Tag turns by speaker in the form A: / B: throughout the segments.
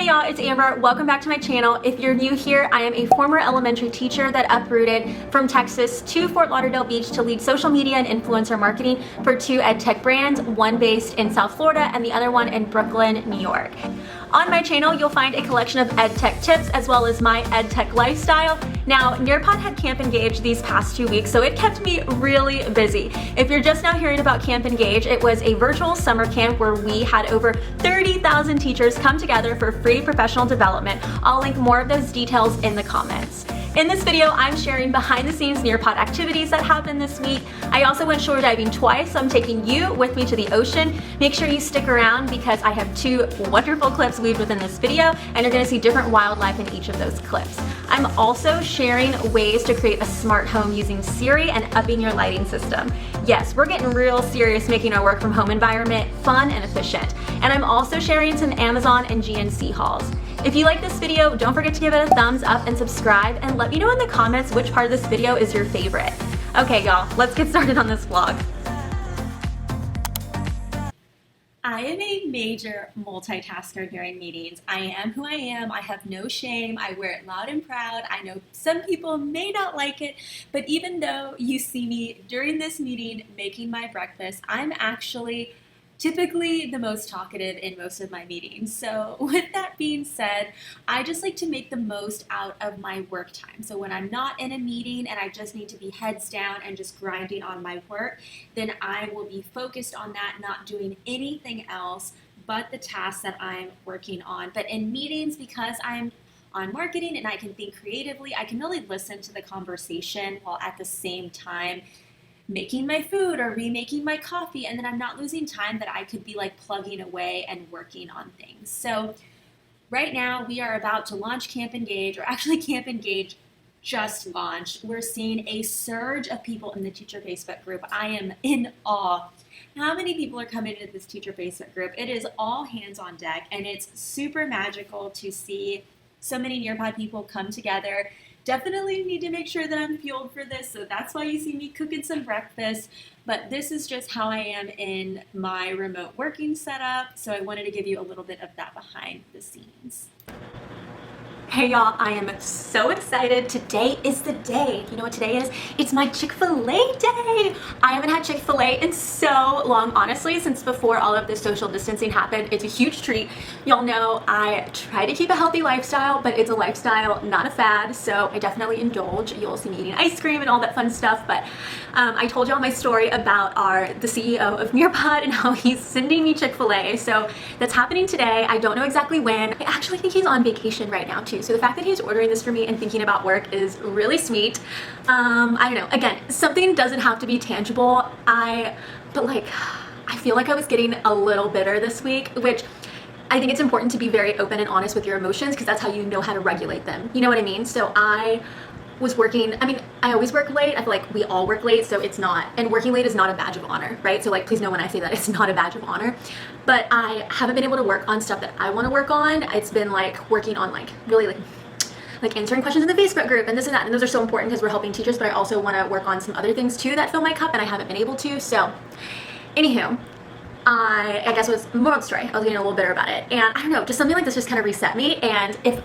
A: y'all, it's Amber. Welcome back to my channel. If you're new here, I am a former elementary teacher that uprooted from Texas to Fort Lauderdale Beach to lead social media and influencer marketing for two edtech brands, one based in South Florida and the other one in Brooklyn, New York. On my channel, you'll find a collection of edtech tips as well as my edtech lifestyle. Now, Nearpod had Camp Engage these past 2 weeks, so it kept me really busy. If you're just now hearing about Camp Engage, it was a virtual summer camp where we had over 30,000 teachers come together for free professional development. I'll link more of those details in the comments. In this video, I'm sharing behind the scenes Nearpod activities that happened this week. I also went shore diving twice, so I'm taking you with me to the ocean. Make sure you stick around because I have two wonderful clips weaved within this video, and you're gonna see different wildlife in each of those clips. I'm also sharing ways to create a smart home using Siri and upping your lighting system. Yes, we're getting real serious making our work from home environment fun and efficient. And I'm also sharing some Amazon and GNC hauls. If you like this video, don't forget to give it a thumbs up and subscribe, and let me know in the comments which part of this video is your favorite. Okay y'all, let's get started on this vlog. I am a major multitasker during meetings. I am who I am. I have no shame. I wear it loud and proud. I know some people may not like it, but even though you see me during this meeting making my breakfast, I'm actually typically the most talkative in most of my meetings. So with that being said, I just like to make the most out of my work time. So when I'm not in a meeting and I just need to be heads down and just grinding on my work, then I will be focused on that, not doing anything else but the tasks that I'm working on. But in meetings, because I'm on marketing and I can think creatively, I can really listen to the conversation while at the same time making my food or remaking my coffee, and then I'm not losing time that I could be like plugging away and working on things. So right now we are about to launch Camp Engage, or actually Camp Engage just launched. We're seeing a surge of people in the teacher Facebook group. I am in awe. How many people are coming into this teacher Facebook group? It is all hands on deck, and it's super magical to see so many Nearpod people come together. Definitely need to make sure that I'm fueled for this, so that's why you see me cooking some breakfast. But this is just how I am in my remote working setup, so I wanted to give you a little bit of that behind the scenes. Hey y'all, I am so excited. Today is the day. You know what today is? It's my Chick-fil-A day. I haven't had Chick-fil-A in so long, honestly, since before all of this social distancing happened. It's a huge treat. Y'all know I try to keep a healthy lifestyle, but it's a lifestyle, not a fad, so I definitely indulge. You'll see me eating ice cream and all that fun stuff, but I told y'all my story about the CEO of Nearpod and how he's sending me Chick-fil-A, so that's happening today. I don't know exactly when. I actually think he's on vacation right now too. So the fact that he's ordering this for me and thinking about work is really sweet. I don't know, again, something doesn't have to be tangible. But like, I feel like I was getting a little bitter this week, which I think it's important to be very open and honest with your emotions because that's how you know how to regulate them. You know what I mean? So I was working, I always work late. I feel like we all work late, so it's not, and working late is not a badge of honor, right? So like, please know when I say that, it's not a badge of honor. But I haven't been able to work on stuff that I want to work on. It's been like working on like really like answering questions in the Facebook group and this and that, and those are so important because we're helping teachers, but I also want to work on some other things too that fill my cup and I haven't been able to. So anywho, I guess it was more of the story. I was getting a little bitter about it, and I don't know, just something like this just kind of reset me. And if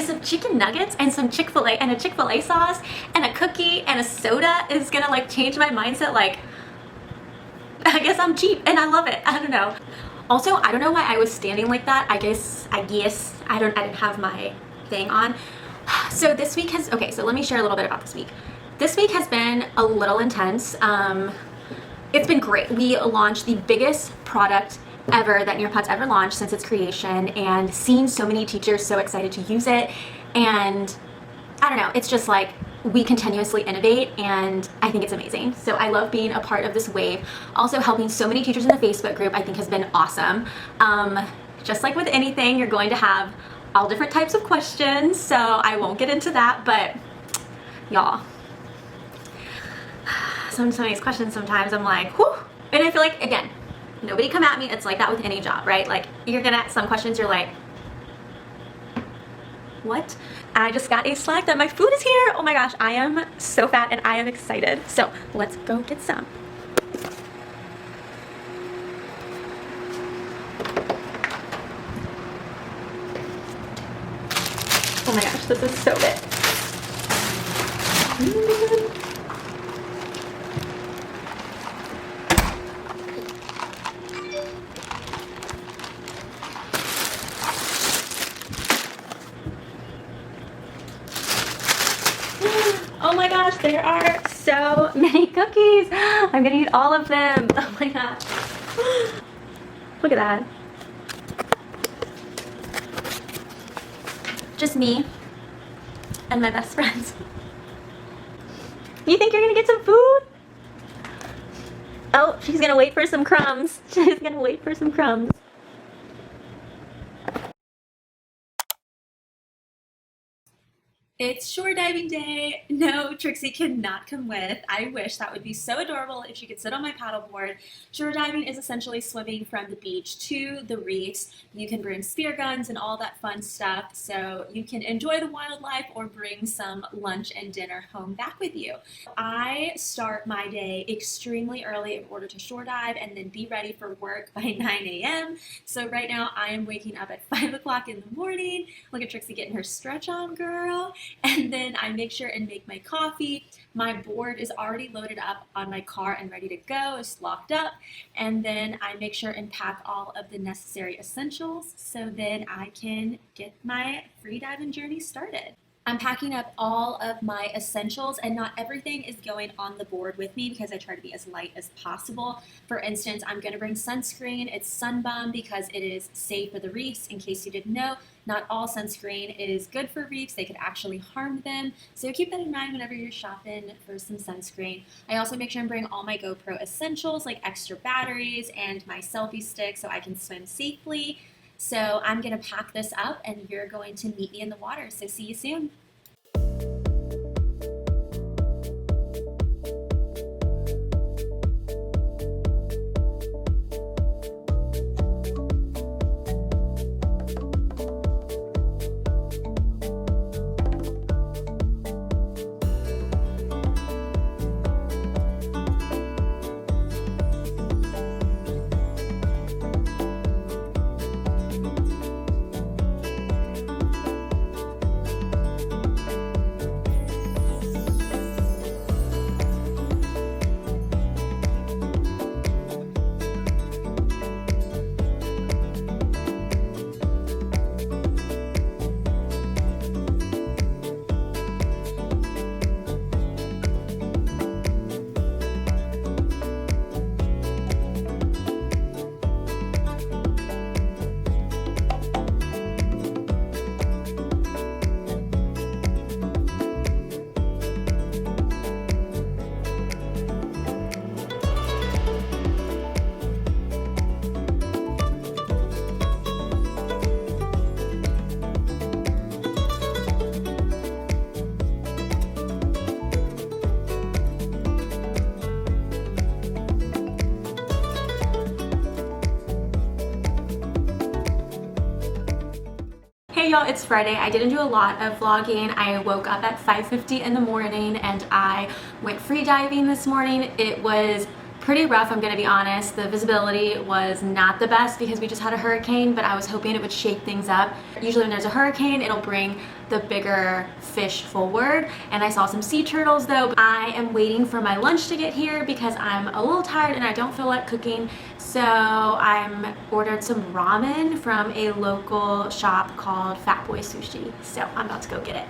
A: some chicken nuggets and some Chick-fil-A and a Chick-fil-A sauce and a cookie and a soda is gonna like change my mindset, like I guess I'm cheap and I love it. I don't know. Also, I don't know why I was standing like that. I guess I didn't have my thing on. So this week okay, so let me share a little bit about this week. This week has been a little intense. It's been great. We launched the biggest product ever that Nearpod's ever launched since its creation, and seeing so many teachers so excited to use it. And I don't know, it's just like we continuously innovate, and I think it's amazing. So I love being a part of this wave. Also, helping so many teachers in the Facebook group I think has been awesome. Just like with anything, you're going to have all different types of questions, so I won't get into that, but y'all, some of these questions sometimes I'm like, whew. And I feel like, again, nobody come at me. It's like that with any job, right? Like you're gonna ask some questions, you're like, what? I just got a Slack that my food is here. Oh my gosh, I am so fat and I am excited. So let's go get some. Oh my gosh, this is so good. Oh my gosh, there are so many cookies. I'm gonna eat all of them. Oh my gosh. Look at that. Just me and my best friends. You think you're gonna get some food? Oh, she's gonna wait for some crumbs. She's gonna wait for some crumbs. It's shore diving day. No, Trixie cannot come with. I wish. That would be so adorable if she could sit on my paddleboard. Shore diving is essentially swimming from the beach to the reefs. You can bring spear guns and all that fun stuff, so you can enjoy the wildlife or bring some lunch and dinner home back with you. I start my day extremely early in order to shore dive and then be ready for work by 9 a.m. So right now I am waking up at 5 o'clock in the morning. Look at Trixie getting her stretch on, girl. And then I make sure and make my coffee. My board is already loaded up on my car and ready to go. It's locked up. And then I make sure and pack all of the necessary essentials so then I can get my free diving journey started. I'm packing up all of my essentials, and not everything is going on the board with me because I try to be as light as possible. For instance, I'm going to bring sunscreen. It's Sun Bum because it is safe for the reefs. In case you didn't know, not all sunscreen is good for reefs. They could actually harm them. So keep that in mind whenever you're shopping for some sunscreen. I also make sure and bring all my GoPro essentials like extra batteries and my selfie stick so I can swim safely. So I'm going to pack this up and you're going to meet me in the water. So see you soon. Hey y'all, it's Friday. I didn't do a lot of vlogging. I woke up at 5:50 in the morning and I went free diving this morning. It was pretty rough, I'm gonna be honest. The visibility was not the best because we just had a hurricane, but I was hoping it would shake things up. Usually when there's a hurricane, it'll bring the bigger fish forward. And I saw some sea turtles though. I am waiting for my lunch to get here because I'm a little tired and I don't feel like cooking. So I'm ordered some ramen from a local shop called Fat Boy Sushi. So I'm about to go get it.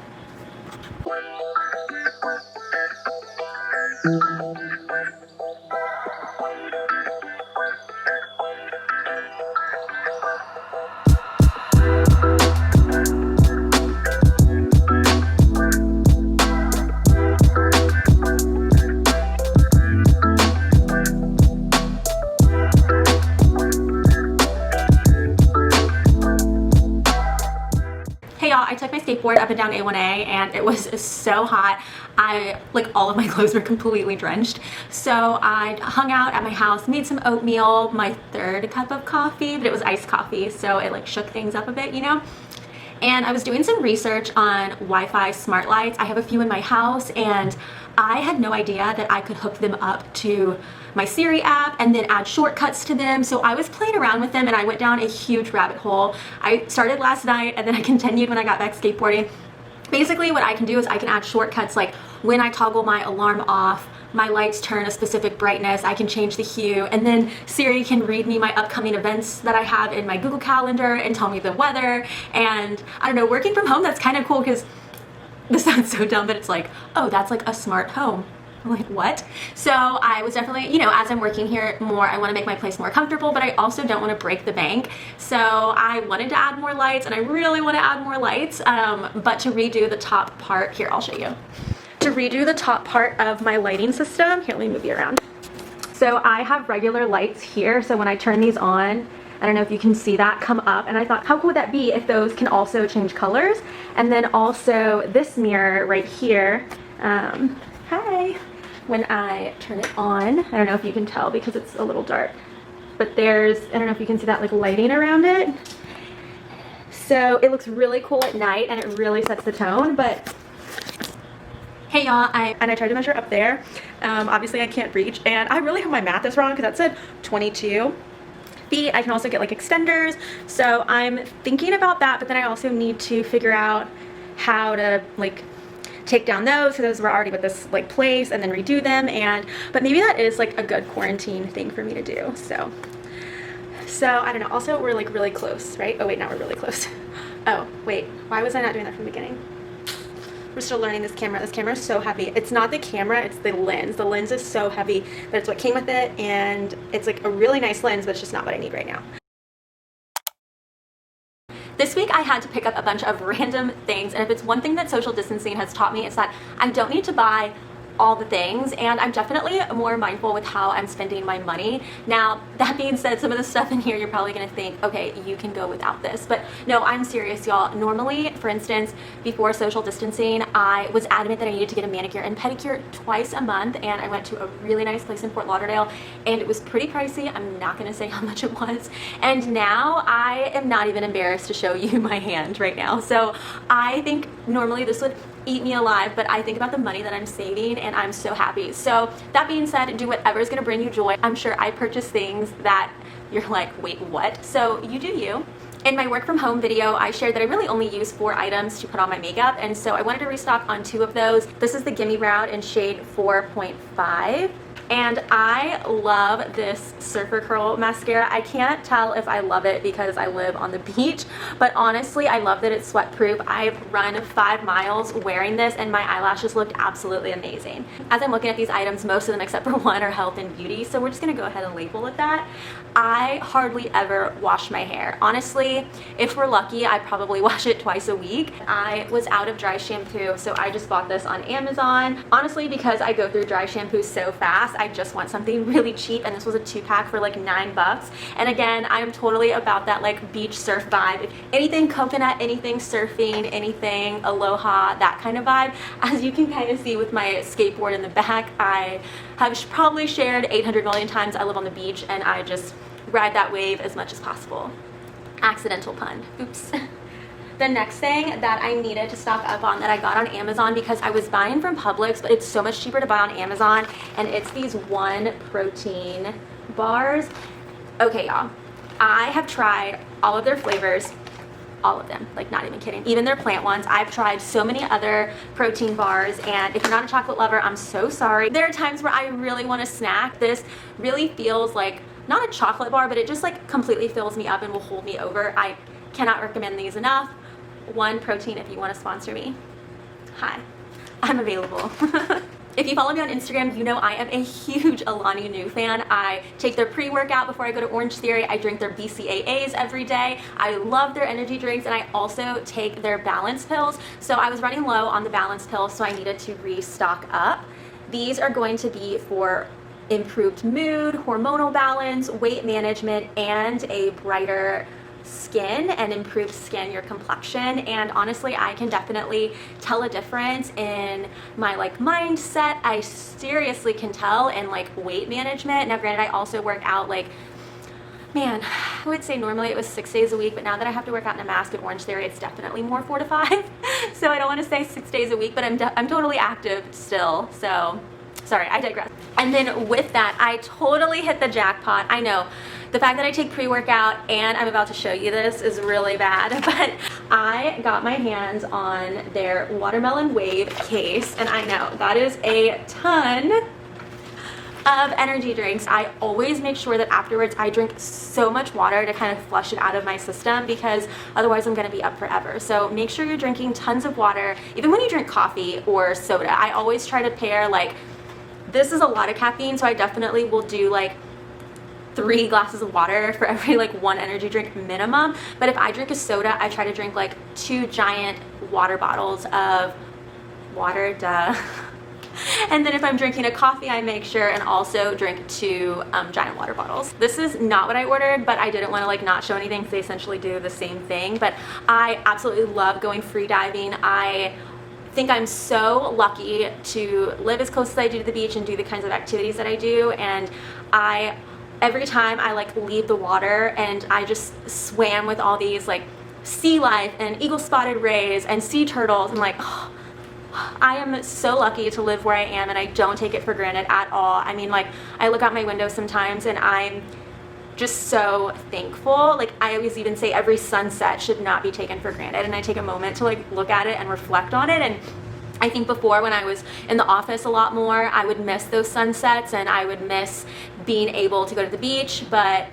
A: Hey y'all, I took my skateboard up and down A1A and it was so hot. All of my clothes were completely drenched. So I hung out at my house, made some oatmeal, my third cup of coffee, but it was iced coffee, so it shook things up a bit, you know? And I was doing some research on Wi-Fi smart lights. I have a few in my house and I had no idea that I could hook them up to my Siri app and then add shortcuts to them. So I was playing around with them and I went down a huge rabbit hole. I started last night and then I continued when I got back skateboarding. Basically what I can do is I can add shortcuts, like when I toggle my alarm off, my lights turn a specific brightness, I can change the hue, and then Siri can read me my upcoming events that I have in my Google Calendar and tell me the weather. And I don't know, working from home, that's kind of cool, because this sounds so dumb, but it's like, oh, that's like a smart home. I'm like, what? So I was definitely, you know, as I'm working here more, I want to make my place more comfortable, but I also don't want to break the bank. So I wanted to add more lights, and I really want to add more lights, but to redo the top part, here, I'll show you. To redo the top part of my lighting system, here, let me move you around. So I have regular lights here, so when I turn these on, I don't know if you can see that come up, and I thought, how cool would that be if those can also change colors? And then also this mirror right here, hi. When I turn it on, I don't know if you can tell because it's a little dark, but there's, I don't know if you can see that like lighting around it. So it looks really cool at night, and it really sets the tone. But hey y'all, I tried to measure up there. Obviously I can't reach, and I really hope my math is wrong because that said 22 feet. I can also get like extenders. So I'm thinking about that, but then I also need to figure out how to like take down those, so those were already with this like place, and then redo them. And but maybe that is like a good quarantine thing for me to do. So I don't know. Also, we're like really close, right? Oh wait, now we're really close. Oh wait, why was I not doing that from the beginning? We're still learning this camera. This camera is so heavy. It's not the camera, it's the lens. The lens is so heavy, but it's what came with it, and it's like a really nice lens, but it's just not what I need right now. This week I had to pick up a bunch of random things, and if it's one thing that social distancing has taught me, it's that I don't need to buy all the things, and I'm definitely more mindful with how I'm spending my money. Now, that being said, some of the stuff in here you're probably gonna think, okay, you can go without this, but no, I'm serious, y'all. Normally, for instance, before social distancing, I was adamant that I needed to get a manicure and pedicure twice a month, and I went to a really nice place in Fort Lauderdale, and it was pretty pricey. I'm not gonna say how much it was, and now I am not even embarrassed to show you my hand right now. So I think normally this would eat me alive, but I think about the money that I'm saving, and I'm so happy. So that being said, do whatever is going to bring you joy. I'm sure I purchase things that you're like, wait, what? So you do you. In my work from home video, I shared that I really only use 4 items to put on my makeup, and so I wanted to restock on 2 of those. This is the Gimme Brown in shade 4.5. And I love this Surfer Curl mascara. I can't tell if I love it because I live on the beach, but honestly, I love that it's sweat proof. I've run 5 miles wearing this, and my eyelashes looked absolutely amazing. As I'm looking at these items, most of them except for one are health and beauty, so we're just gonna go ahead and label it that. I hardly ever wash my hair. Honestly, if we're lucky, I probably wash it twice a week. I was out of dry shampoo, so I just bought this on Amazon. Honestly, because I go through dry shampoo so fast, I just want something really cheap, and this was a 2-pack for like $9. And again, I'm totally about that like beach surf vibe. Anything coconut, anything surfing, anything aloha, that kind of vibe. As you can kind of see with my skateboard in the back, I have probably shared 800 million times I live on the beach, and I just ride that wave as much as possible. Accidental pun. Oops. The next thing that I needed to stock up on that I got on Amazon, because I was buying from Publix, but it's so much cheaper to buy on Amazon, and it's these One protein bars. Okay, y'all, I have tried all of their flavors, all of them, like not even kidding, even their plant ones. I've tried so many other protein bars, and if you're not a chocolate lover, I'm so sorry. There are times where I really want to snack. This really feels like not a chocolate bar, but it just like completely fills me up and will hold me over. I cannot recommend these enough. One protein, if you want to sponsor me, hi, I'm available. If you follow me on Instagram, you know I am a huge Alani Nu fan. I take their pre-workout before I go to Orange Theory. I drink their BCAAs every day. I love their energy drinks, and I also take their balance pills. So I was running low on the balance pills, so I needed to restock up. These are going to be for improved mood, hormonal balance, weight management, and a brighter skin and improved skin, your complexion. And honestly, I can definitely tell a difference in my like mindset. I seriously can tell in like weight management. Now granted, I also work out like, man, I would say normally it was 6 days a week, but now that I have to work out in a mask at Orange Theory, it's definitely more 4 to 5. So I don't want to say 6 days a week, but I'm totally active still. So Sorry, I digress. And then with that, I totally hit the jackpot. I know the fact that I take pre-workout and I'm about to show you this is really bad, but I got my hands on their watermelon wave case, and I know that is a ton of energy drinks. I always make sure that afterwards I drink so much water to kind of flush it out of my system, because otherwise I'm gonna be up forever. So make sure you're drinking tons of water, even when you drink coffee or soda. I always try to pair, like, this is a lot of caffeine, so I definitely will do like 3 glasses of water for every like 1 energy drink minimum. But if I drink a soda, I try to drink like 2 giant water bottles of water, duh. And then if I'm drinking a coffee, I make sure and also drink 2 giant water bottles. This is not what I ordered, but I didn't want to like not show anything because they essentially do the same thing. But I absolutely love going free diving. I think I'm so lucky to live as close as I do to the beach and do the kinds of activities that I do. And every time I like leave the water and I just swam with all these like sea life and eagle spotted rays and sea turtles, I'm like, oh, I am so lucky to live where I am, and I don't take it for granted at all. I mean, like, I look out my window sometimes and I'm just so thankful. Like, I always even say every sunset should not be taken for granted, and I take a moment to like look at it and reflect on it. And I think before, when I was in the office a lot more, I would miss those sunsets and I would miss being able to go to the beach, but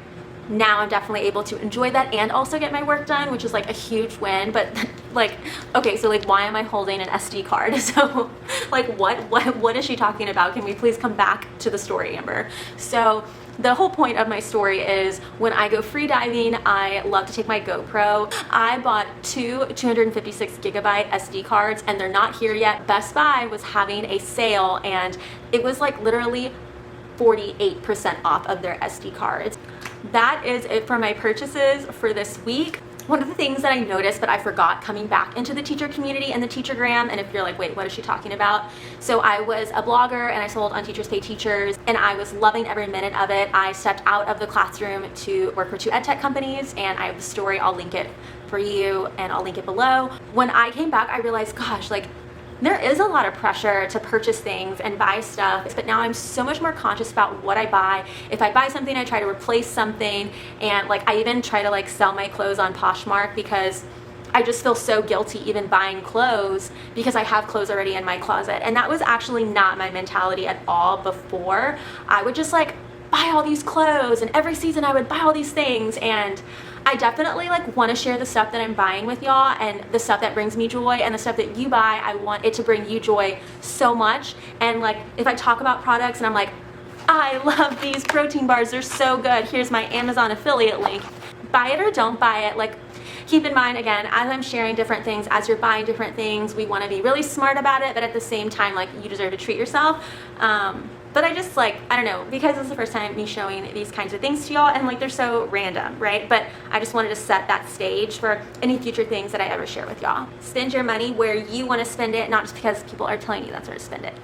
A: now I'm definitely able to enjoy that and also get my work done, which is like a huge win. But like, okay, so like, why am I holding an SD card? So like, what is she talking about? Can we please come back to the story, Amber? So the whole point of my story is, when I go free diving, I love to take my GoPro. I bought 2 256 gigabyte SD cards, and they're not here yet. Best Buy was having a sale, and it was like literally 48% off of their SD cards. That is it for my purchases for this week. One of the things that I noticed, but I forgot coming back into the teacher community and the teachergram, and if you're like, wait, what is she talking about? So I was a blogger and I sold on Teachers Pay Teachers, and I was loving every minute of it. I stepped out of the classroom to work for 2 edtech companies, and I have the story. I'll link it for you and I'll link it below. When I came back, I realized, gosh, like, there is a lot of pressure to purchase things and buy stuff, but now I'm so much more conscious about what I buy. If I buy something, I try to replace something, and like, I even try to like sell my clothes on Poshmark, because I just feel so guilty even buying clothes because I have clothes already in my closet. And that was actually not my mentality at all before. I would just like buy all these clothes, and every season I would buy all these things, and I definitely like want to share the stuff that I'm buying with y'all, and the stuff that brings me joy, and the stuff that you buy, I want it to bring you joy so much. And like, if I talk about products and I'm like, I love these protein bars, they're so good, here's my Amazon affiliate link, buy it or don't buy it. Like, keep in mind, again, as I'm sharing different things, as you're buying different things, we want to be really smart about it, but at the same time, like, you deserve to treat yourself. But I just like, I don't know, because it's the first time me showing these kinds of things to y'all, and like, they're so random, right? But I just wanted to set that stage for any future things that I ever share with y'all. Spend your money where you want to spend it, not just because people are telling you that's where to spend it.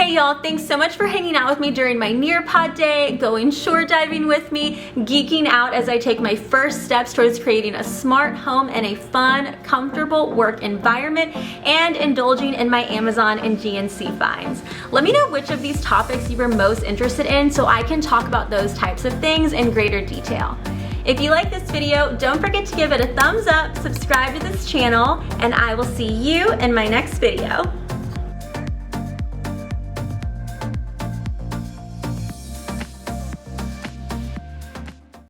A: Hey y'all, thanks so much for hanging out with me during my Nearpod day, going shore diving with me, geeking out as I take my first steps towards creating a smart home and a fun, comfortable work environment, and indulging in my Amazon and GNC finds. Let me know which of these topics you were most interested in so I can talk about those types of things in greater detail. If you like this video, don't forget to give it a thumbs up, subscribe to this channel, and I will see you in my next video.